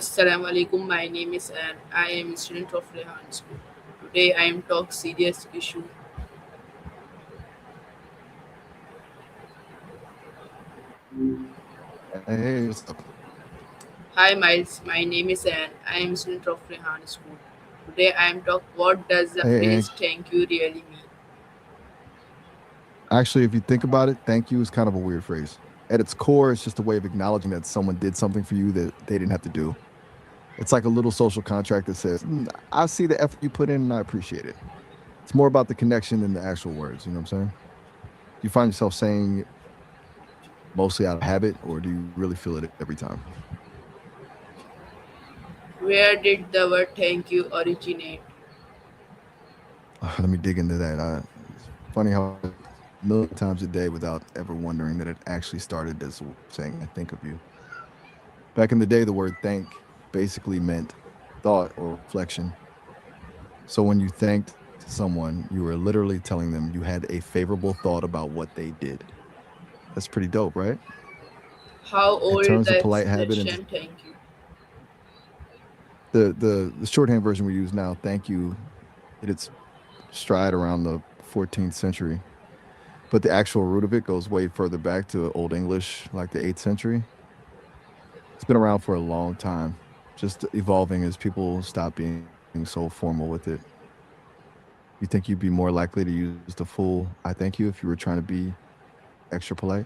Assalamu alaikum. My name is Anne. I am a student of Rehan School. Today I am talk serious issue. Hey, what's up? Hi Miles. My name is Anne. I am a student of Rehan School. Today I am talk what does the Hey, phrase and thank you really mean? actually, if you think about it, thank you is kind of a weird phrase. At its core, it's just a way of acknowledging that someone did something for you that they didn't have to do. It's like a little social contract that says, I see the effort you put in and I appreciate it. It's more about the connection than the actual words. You know what I'm saying? Do you find yourself saying it mostly out of habit or do you really feel it every time? Where did the word thank you originate? Let me dig into that. It's funny how I say it a million times a day without ever wondering that it actually started as a way of saying, I think of you. Back in the day, the word thank basically meant thought or reflection. So when you thanked someone, you were literally telling them you had a favorable thought about what they did. That's pretty dope, right? How It old turns a the polite habit into expression thank you? the shorthand version we use now, thank you, hit its stride around the 14th century. But the actual root of it goes way further back to Old English, like the 8th century. It's been around for a long time, just evolving as people stop being so formal with it. You think you'd be more likely to use the full I thank you if you were trying to be extra polite?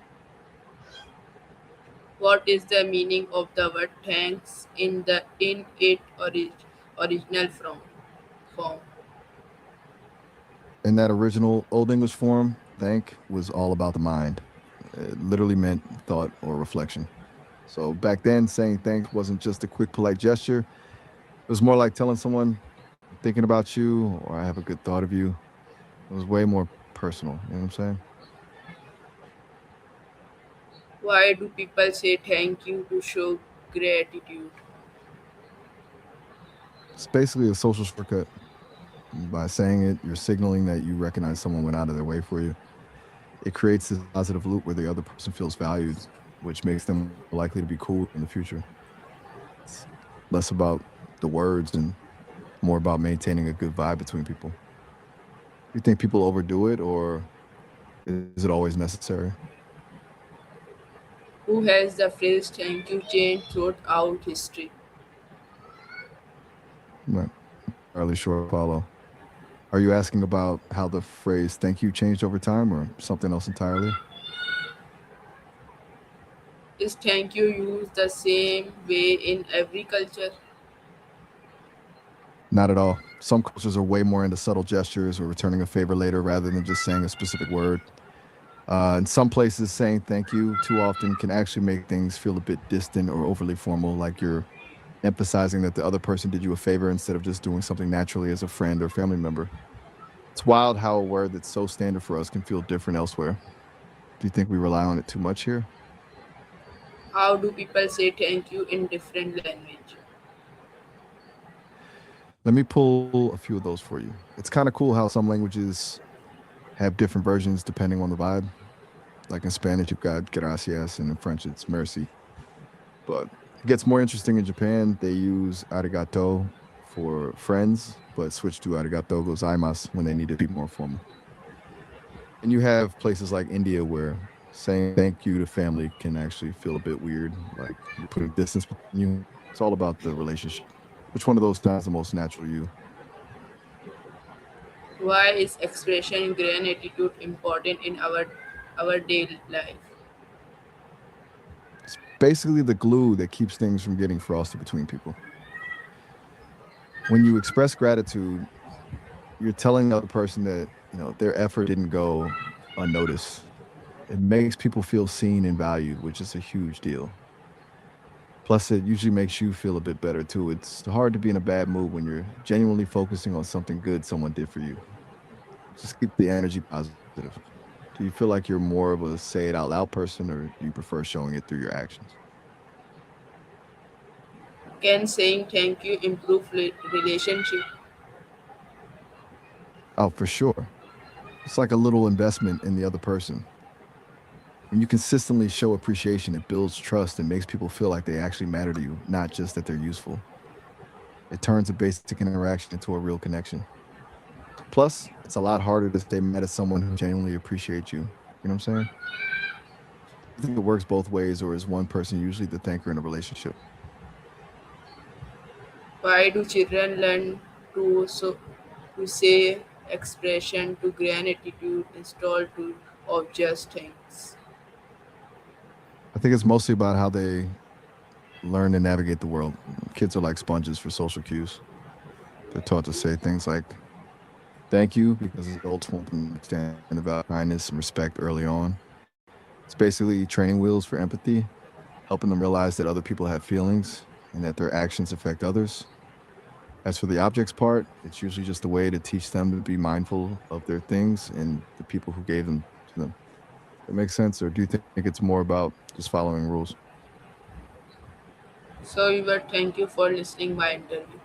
What is the meaning of the word thanks in its original form? In that original Old English form, thank was all about the mind. It literally meant thought or reflection. So back then, saying thanks wasn't just a quick, polite gesture. It was more like telling someone, I'm thinking about you, or I have a good thought of you. It was way more personal. You know what I'm saying? Why do people say thank you to show gratitude? It's basically a social shortcut. By saying it, you're signaling that you recognize someone went out of their way for you. It creates this positive loop where the other person feels valued, which makes them more likely to be cool in the future. It's less about the words and more about maintaining a good vibe between people. You think people overdo it or is it always necessary? Who has the phrase thank you changed throughout history? I'm not entirely sure I follow. Are you asking about how the phrase thank you changed over time or something else entirely? Is thank you used the same way in every culture? Not at all. Some cultures are way more into subtle gestures or returning a favor later rather than just saying a specific word. In some places, saying thank you too often can actually make things feel a bit distant or overly formal, like you're emphasizing that the other person did you a favor instead of just doing something naturally as a friend or family member. It's wild how a word that's so standard for us can feel different elsewhere. Do you think we rely on it too much here? How do people say thank you in different language? Let me pull a few of those for you. It's kind of cool how some languages have different versions depending on the vibe. Like in Spanish, you've got gracias, and in French, it's merci. But it gets more interesting in Japan. They use arigato for friends, but switch to arigato gozaimasu when they need to be more formal. And you have places like India where saying thank you to family can actually feel a bit weird, like you're putting distance between you. It's all about the relationship. Which one of those sounds the most natural to you? Why is expression gratitude important in our daily life? It's basically the glue that keeps things from getting frosty between people. When you express gratitude, you're telling the other person that, their effort didn't go unnoticed. It makes people feel seen and valued, which is a huge deal. Plus, it usually makes you feel a bit better too. It's hard to be in a bad mood when you're genuinely focusing on something good someone did for you. Just keep the energy positive. Do you feel like you're more of a say it out loud person or do you prefer showing it through your actions? Can saying thank you improve relationship? Oh, for sure. It's like a little investment in the other person. When you consistently show appreciation, it builds trust and makes people feel like they actually matter to you, not just that they're useful. It turns a basic interaction into a real connection. Plus, it's a lot harder to stay mad at someone who genuinely appreciates you. You know what I'm saying? Do you think it works both ways, or is one person usually the thanker in a relationship? Why do children learn to say expression to gratitude instead to of just things? I think it's mostly about how they learn to navigate the world. Kids are like sponges for social cues. They're taught to say things like thank you because adults want them to understand the value of kindness and respect early on. It's basically training wheels for empathy, helping them realize that other people have feelings and that their actions affect others. As for the objects part, it's usually just a way to teach them to be mindful of their things and the people who gave them to them. That makes sense? Or do you think it's more about just following rules? So, we were thank you for listening my interview.